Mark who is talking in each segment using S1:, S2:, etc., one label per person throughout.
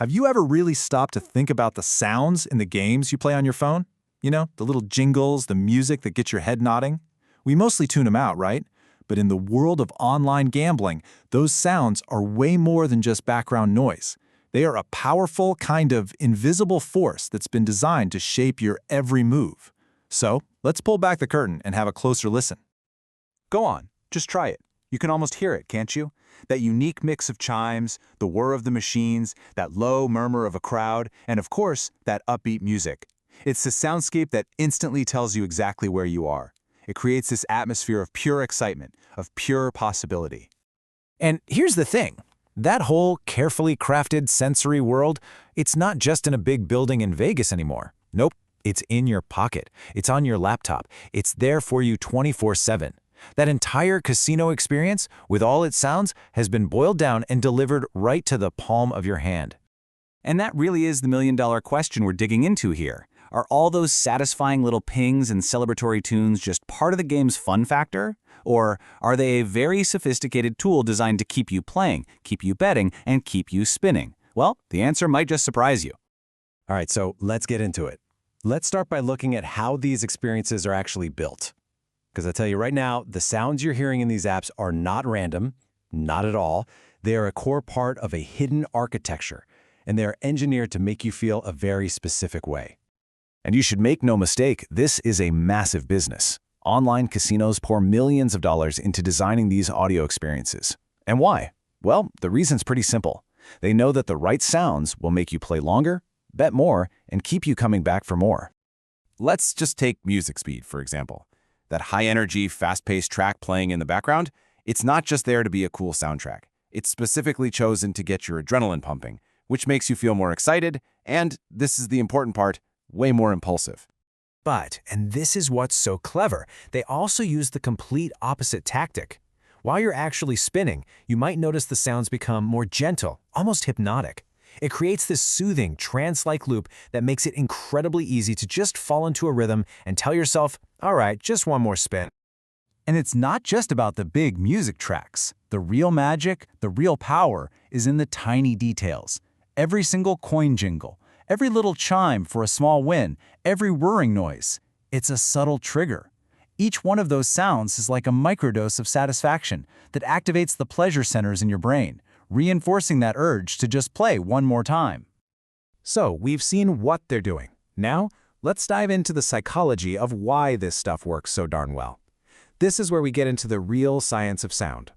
S1: Have you ever really stopped to think about the sounds in the games you play on your phone? You know, the little jingles, the music that gets your head nodding? We mostly tune them out, right? But in the world of online gambling, those sounds are way more than just background noise. They are a powerful kind of invisible force that's been designed to shape your every move. So, let's pull back the curtain and have a closer listen.
S2: Go on, just try it. You can almost hear it, can't you? That unique mix of chimes, the whir of the machines, that low murmur of a crowd, and of course, that upbeat music. It's the soundscape that instantly tells you exactly where you are. It creates this atmosphere of pure excitement, of pure possibility.
S3: And here's the thing. That whole carefully crafted sensory world, it's not just in a big building in Vegas anymore. Nope, it's in your pocket. It's on your laptop. It's there for you 24/7. That entire casino experience, with all its sounds, has been boiled down and delivered right to the palm of your hand.
S4: And that really is the million-dollar question we're digging into here. Are all those satisfying little pings and celebratory tunes just part of the game's fun factor? Or are they a very sophisticated tool designed to keep you playing, keep you betting, and keep you spinning? Well, the answer might just surprise you.
S3: All right, so let's get into it. Let's start by looking at how these experiences are actually built. Because I tell you right now, the sounds you're hearing in these apps are not random, not at all. They are a core part of a hidden architecture, and they are engineered to make you feel a very specific way. And you should make no mistake, this is a massive business. Online casinos pour millions of dollars into designing these audio experiences. And why? Well, the reason's pretty simple. They know that the right sounds will make you play longer, bet more, and keep you coming back for more.
S2: Let's just take music speed, for example. That high-energy, fast-paced track playing in the background, it's not just there to be a cool soundtrack. It's specifically chosen to get your adrenaline pumping, which makes you feel more excited, and, this is the important part, way more impulsive.
S3: But, and this is what's so clever, they also use the complete opposite tactic. While you're actually spinning, you might notice the sounds become more gentle, almost hypnotic. It creates this soothing, trance-like loop that makes it incredibly easy to just fall into a rhythm and tell yourself, all right, just one more spin.
S1: And it's not just about the big music tracks. The real magic, the real power, is in the tiny details. Every single coin jingle, every little chime for a small win, every whirring noise. It's a subtle trigger. Each one of those sounds is like a microdose of satisfaction that activates the pleasure centers in your brain, reinforcing that urge to just play one more time.
S3: So, we've seen what they're doing. Now, let's dive into the psychology of why this stuff works so darn well. This is where we get into the real science of sound.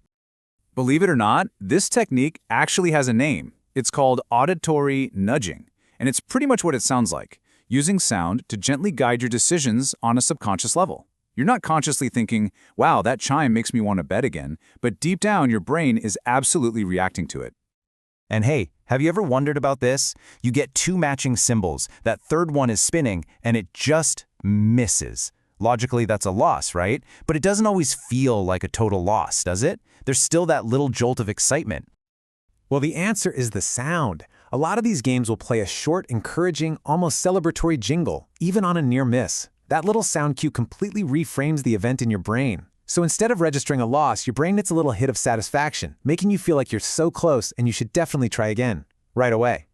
S4: Believe it or not, this technique actually has a name. It's called auditory nudging, and it's pretty much what it sounds like, using sound to gently guide your decisions on a subconscious level. You're not consciously thinking, wow, that chime makes me want to bet again, but deep down your brain is absolutely reacting to it.
S3: And hey, have you ever wondered about this? You get two matching symbols, that third one is spinning, and it just misses. Logically, that's a loss, right? But it doesn't always feel like a total loss, does it? There's still that little jolt of excitement. Well, the answer is the sound. A lot of these games will play a short, encouraging, almost celebratory jingle, even on a near miss. That little sound cue completely reframes the event in your brain. So instead of registering a loss, your brain gets a little hit of satisfaction, making you feel like you're so close and you should definitely try again, right away.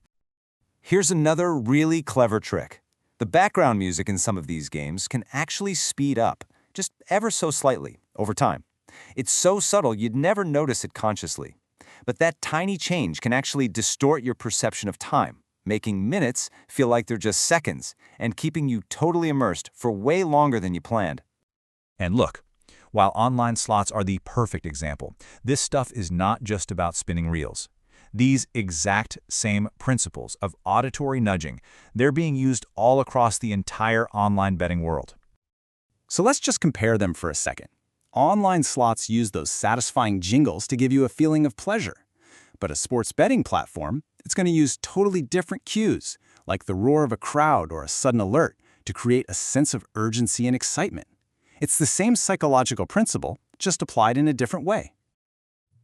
S2: Here's another really clever trick. The background music in some of these games can actually speed up, just ever so slightly, over time. It's so subtle you'd never notice it consciously. But that tiny change can actually distort your perception of time, making minutes feel like they're just seconds, and keeping you totally immersed for way longer than you planned.
S1: And look, while online slots are the perfect example, this stuff is not just about spinning reels. These exact same principles of auditory nudging, they're being used all across the entire online betting world.
S4: So let's just compare them for a second. Online slots use those satisfying jingles to give you a feeling of pleasure. But a sports betting platform, it's going to use totally different cues, like the roar of a crowd or a sudden alert, to create a sense of urgency and excitement. It's the same psychological principle, just applied in a different way.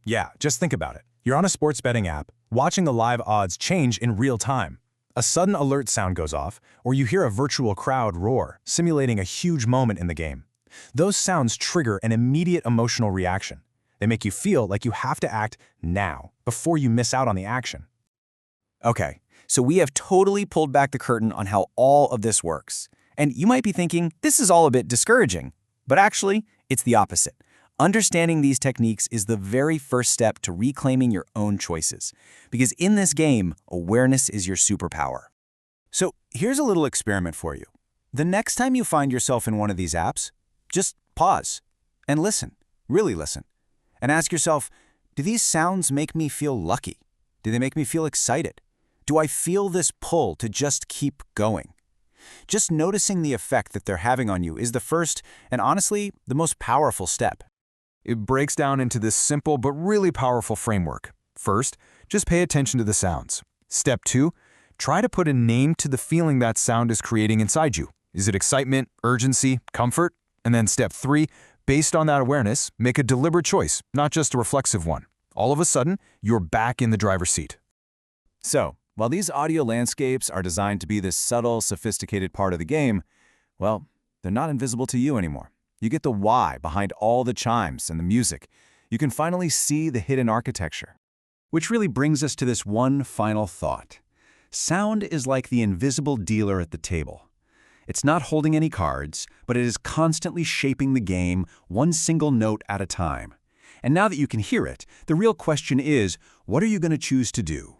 S3: Yeah, just think about it. You're on a sports betting app, watching the live odds change in real time. A sudden alert sound goes off, or you hear a virtual crowd roar, simulating a huge moment in the game. Those sounds trigger an immediate emotional reaction. They make you feel like you have to act now, before you miss out on the action. Okay,
S2: So we have totally pulled back the curtain on how all of this works. And you might be thinking, this is all a bit discouraging. But actually, it's the opposite. Understanding these techniques is the very first step to reclaiming your own choices. Because in this game, awareness is your superpower.
S1: So here's a little experiment for you. The next time you find yourself in one of these apps, just pause and listen, really listen, and ask yourself, do these sounds make me feel lucky? Do they make me feel excited? Do I feel this pull to just keep going? Just noticing the effect that they're having on you is the first and honestly, the most powerful step.
S5: It breaks down into this simple but really powerful framework. First, just pay attention to the sounds. Step 2, try to put a name to the feeling that sound is creating inside you. Is it excitement, urgency, comfort? And then step 3, based on that awareness, make a deliberate choice, not just a reflexive one. All of a sudden, you're back in the driver's seat.
S2: So, while these audio landscapes are designed to be this subtle, sophisticated part of the game, well, they're not invisible to you anymore. You get the why behind all the chimes and the music. You can finally see the hidden architecture.
S1: Which really brings us to this one final thought. Sound is like the invisible dealer at the table. It's not holding any cards, but it is constantly shaping the game one single note at a time. And now that you can hear it, the real question is, what are you going to choose to do?